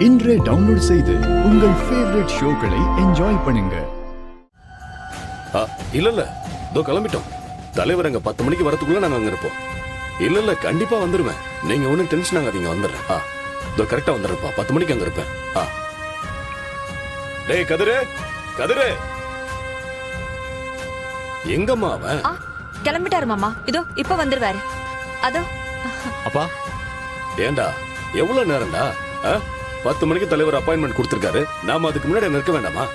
இன்றே டவுன்லோட் செய்து உங்கள் ஃபேவரட் ஷோக்களை என்ஜாய் பண்ணுங்க. இல்ல இதோ கிளம்பிட்டோம். தலைவர் அங்க 10 மணிக்கு வரதுக்குள்ள நாங்க அங்க இருப்போம். இல்ல கண்டிப்பா வந்துருவேன். நீங்க ஒன்னும் டென்ஷன் ஆகாதீங்க, வந்துடுறேன். இதோ கரெக்டா வந்துடுறப்பா, 10 மணிக்கு அங்க இருப்பேன். டேய் கதிரு, கதிரு எங்கம்மா அவன்? கிளம்பிட்டாரு மாமா, இதோ இப்ப வந்துருவாரு. அதோ. அப்பா ஏண்டா எவ்வளவு நேரம்டா? 10 மணிக்கு தலைவர் அப்பாயின்மெண்ட் கொடுத்திருக்காரு. நாம அதுக்கு முன்னாடி நிற்க வேண்டாமா?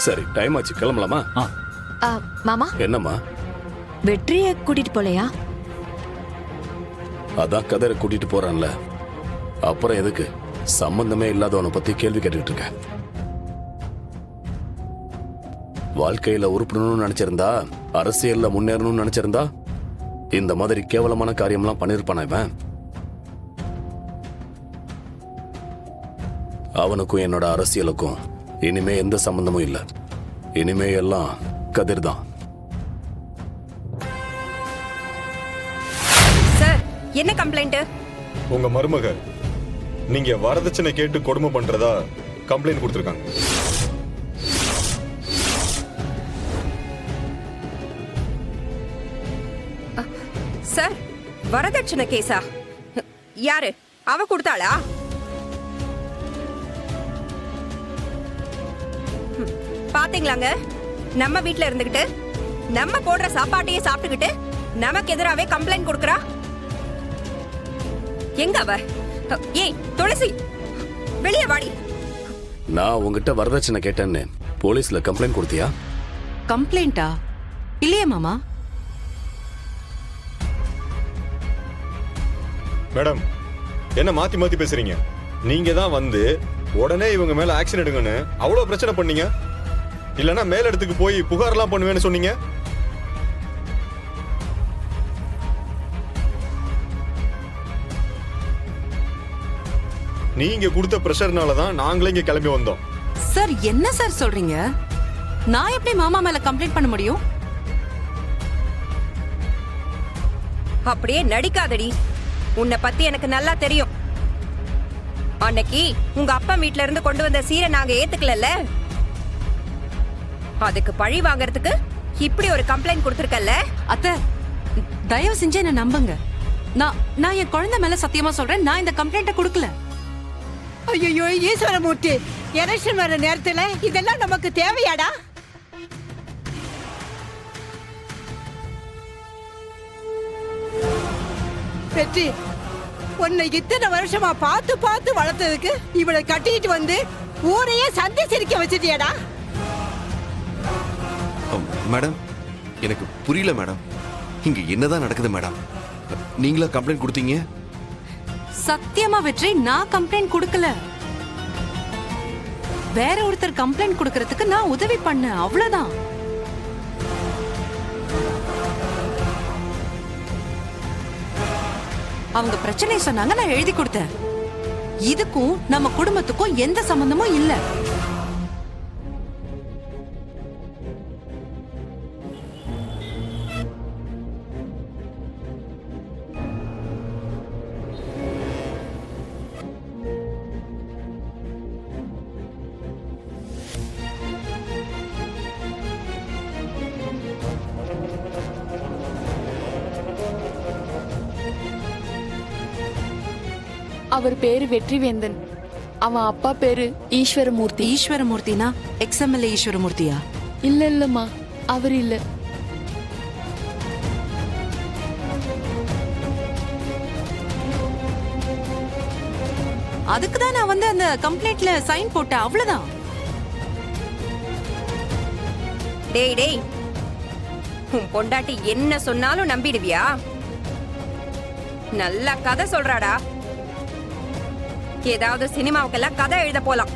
சரி டைம் ஆச்சு, கிளம்பலாமா? மாமா என்னம்மா? வெற்றியை கூட்டிட்டு போலையா? அதான் கதிரை கூட்டிட்டு போறான்ல, அப்புறம் எதுக்கு சம்பந்தமே இல்லாதவனை பத்தி கேள்வி கேட்டுட்டு இருக்க? வாழ்க்கையில உருப்படணும்னு நினைச்சிருந்தா, அரசியல்ல முன்னேறணும்னு நினைச்சிருந்தா இந்த மாதிரி கேவலமான காரியம்லாம் பண்ணிருப்பான இவன். அவனுக்கும் என்னோட அரசியலுக்கும் இனிமே எந்த சம்பந்தமும் இல்ல. இனிமே எல்லாம் கதிர் தான். சார், என்ன கம்ப்ளைண்ட்? உங்க மருமக நீங்க வரதட்சணை கேட்டு கொடுமை பண்றதா கம்ப்ளைண்ட் கொடுத்திருக்காங்க. சார், வரதட்சணை கேஸா? யாரு அவ கொடுத்தாளா? பாத்தீங்களாங்க, நம்ம வீட்ல இருந்துகிட்டு நம்ம போடுற சாப்பாட்டையே சாப்பிட்டுக்கிட்டு நமக்கு எதிராவே கம்ப்ளைண்ட் கொடுக்கறா. எங்க அவ? ஏய் துளசி, வெளியே வாடி. நான் உங்ககிட்ட வரதட்சணை கேட்டேன்னு போலீஸ்ல கம்ப்ளைண்ட் கொடுத்தியா? கம்ப்ளைண்டா? இல்லையே மாமா. மேடம், என்ன மாத்தி மாத்தி பேசுறீங்க? நீங்க தான் வந்து உடனே இவங்க மேல ஆக்ஷன் எடுங்கன்னு அவ்வளவு பிரச்சனை பண்ணீங்க. இல்லனா மேல் இடத்துக்கு போய் புகார்லாம் பண்ணுவேன்னு சொன்னீங்க. நீங்க கொடுத்த பிரஷர்னால தான் நாங்களே இங்க கிளம்பி வந்தோம். சார், என்ன சார் சொல்றீங்க? நான் எப்படி மாமா மேல கம்ப்ளைண்ட் பண்ண முடியும்? அப்படியே நடிக்காதடி. உன்னை பத்தி எனக்கு நல்லா தெரியும். அன்னைக்கு உங்க அப்பா வீட்ல இருந்து கொண்டு வந்த சீரை நாங்க ஏத்துக்கல. அதுக்கு பழி வாங்கறதுக்கு இப்படி ஒரு கம்ப்ளைண்ட் கொடுத்திருக்கல. அத்தை, தயவு செஞ்சு என்ன நம்புங்க. நான் என் குழந்தை மேல சத்தியமா சொல்றேன், நான் இந்த கம்ப்ளைண்ட கொடுக்கல. ஐயோ ஈஸ்வரமூர்த்தி, எலெக்ஷன் வர நேரத்துல இதெல்லாம் நமக்கு தேவையாடா? வெற்றி, உன்னை இத்தனை வருஷமா பார்த்து பார்த்து வளர்த்ததுக்கு இவளை கட்டிட்டு வந்து ஊரையே சந்தி சிரிக்க வச்சிட்டியாடா? மேடம், எனக்கு புரியல மேடம். இங்க என்னதான் நடக்குது மேடம்? நீங்களா கம்ப்ளைண்ட் கொடுத்தீங்க? சத்தியமா வெற்றி, நான் கம்ப்ளைண்ட் கொடுக்கல. வேற ஒருத்தர் கம்ப்ளைண்ட் கொடுக்கறதுக்கு நான் உதவி பண்ணேன், அவ்வளவுதான். அவங்க பிரச்சனை சொன்னாங்க, நான் எழுதி கொடுத்தேன். இதுக்கும் நம்ம குடும்பத்துக்கும் எந்த சம்பந்தமும் இல்ல. அவர் பேரு வெற்றிவேந்தன். அவன் அப்பா பேரு ஈஸ்வரமூர்த்தி. ஈஸ்வரமூர்த்தினா எக்ஸ்எம்எல்ஏ ஈஸ்வரமூர்த்தியா? இல்லம்மா, அவர் இல்ல. அதுக்குதான் நான் வந்து அந்த கம்ப்ளைண்ட்ல சைன் போட்டேன், அவ்வளவுதான். டேய் டேய், உன் பொண்டாட்டி என்ன சொன்னாலும் நம்பிடுவியா? நல்ல கதை சொல்றாடா. ஏதாவது சினிமாவுக்கெல்லாம் கதை எழுத போலாம்.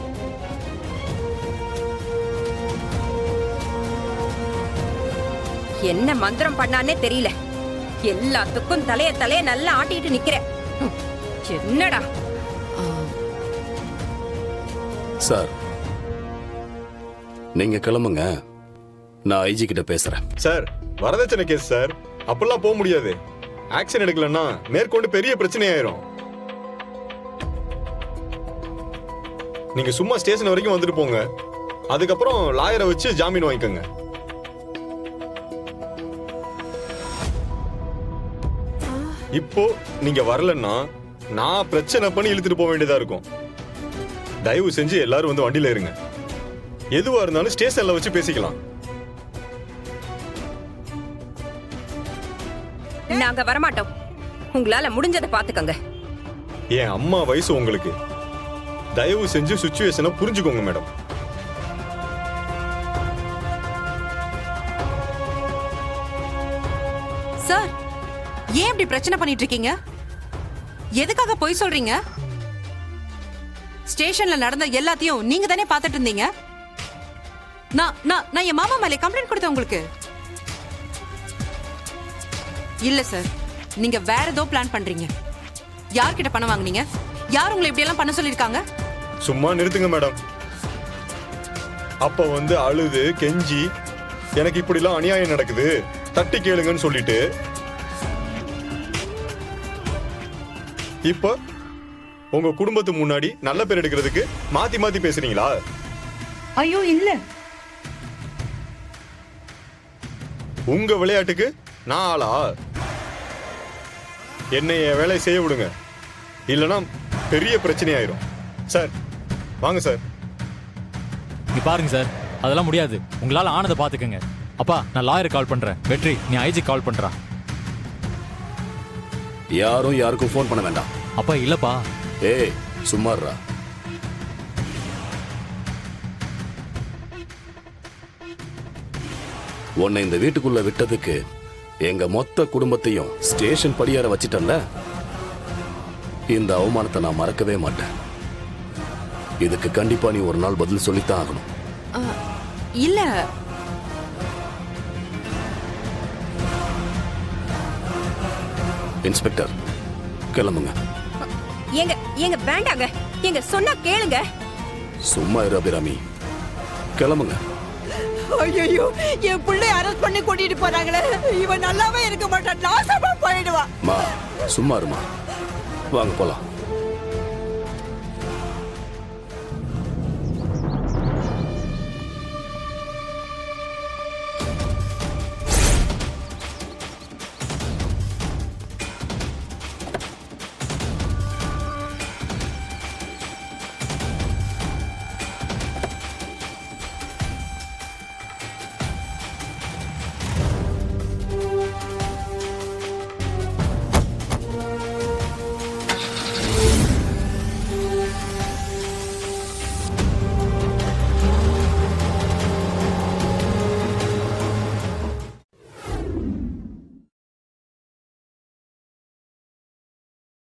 என்ன மந்திரம் பண்ணானே தெரியல. எல்லாத்துக்கும் தலைய நல்லா ஆட்டிட்டு நிக்கிற. என்னடா? சார், நீங்க கிளம்புங்க, நான் ஐஜி கிட்ட பேசுறேன். சார், வரதட்சணை கேஸ் சார், அப்பெல்லாம் போக முடியாது. ஆக்ஷன் எடுக்கலன்னா மேற்கொண்டு பெரிய பிரச்சனை ஆயிரும். நீங்க சும்மா ஸ்டேஷன் வரைக்கும் வந்துட்டு போங்க. அதுக்கப்புறம் லாயரை வச்சு ஜாமீன் வாங்கிக்கோங்க. இப்போ நீங்க வரலன்னா நான் பிரச்சனை பண்ணி இழுத்துட்டு போக வேண்டியதா இருக்கும். தயவு செஞ்சு எல்லாரும் வந்து வண்டியில இருங்க. எதுவா இருந்தாலும் ஸ்டேஷன்ல வச்சு பேசிக்கலாம். நாங்க வரமாட்டோம். உங்களால முடிஞ்சதை பாத்துக்கங்க. என் அம்மா வயசு உங்களுக்கு. தயவு செஞ்சு சுச்சுவேஷனை புரிஞ்சுக்கோங்க மேடம். சார், ஏன் இப்படி பிரச்சனை பண்ணிட்டு இருக்கீங்க? எதுக்காக பொய் சொல்றீங்க? ஸ்டேஷன்ல நடந்த எல்லாத்தையும் நீங்க தானே பார்த்துட்டு இருந்தீங்க. நான் என் மாமா மேலே கம்ப்ளைண்ட் கொடுத்தேன் உங்களுக்கு. இல்ல சார், நீங்க வேற ஏதோ பிளான் பண்றீங்க. யார்கிட்ட பணம் வாங்குனீங்க? யார் உங்களை இப்படி எல்லாம் பண்ண சொல்லிருக்காங்க? சும்மா நிறுத்துங்க மேடம். அப்ப வந்து அழுது கெஞ்சி எனக்கு இப்படிலாம் அநியாயம் நடக்குது தட்டி கேளுங்கன்னு சொல்லிட்டு இப்ப உங்க குடும்பத்து முன்னாடி நல்ல பேர் எடுக்கிறதுக்கு மாத்தி மாத்தி பேசுறீங்களா? ஐயோ இல்ல, உங்க விளையாட்டுக்கு நான் ஆளா? என்னை என் வேலையை செய்ய விடுங்க, இல்லைன்னா பெரிய பிரச்சனை ஆயிரும். சார் வாங்க சார். இங்க பாருங்க சார், அதெல்லாம் முடியாது. உங்களால ஆனதை பாத்துக்கங்க. அப்பா, நான் லாயர் கால் பண்றேன். வெற்றி, நீ ஐஜி கால் பண்றா. யாரும் யாருக்கும் ஃபோன் பண்ண வேண்டாம். அப்பா இல்லப்பா. ஏய் சும்மாறா. உன்னை இந்த வீட்டுக்குள்ள விட்டதுக்கு எங்க மொத்த குடும்பத்தையும் ஸ்டேஷன் படியார வச்சிட்டல்ல, இந்த அவமானத்தை நான் மறக்கவே மாட்டேன். இதுக்கு கண்டிப்பா நீ ஒரு நாள் பதில் சொல்லித்தான் ஆகணும். இல்ல, இன்ஸ்பெக்டர் கிளம்புங்க. ஏங்க ஏங்க வேண்டாங்க. ஏங்க சொன்னா கேளுங்க. சும்மா இரு அபிராமி, கிளம்புங்க. ஐயோ என் பிள்ளை அரெஸ்ட் பண்ணி கூட்டிட்டு போறாங்களே, இவன் நல்லாவே இருக்க மாட்டான், நாசமா போயிடுவா. மா சும்மா இருமா, வாங்க போலாம்.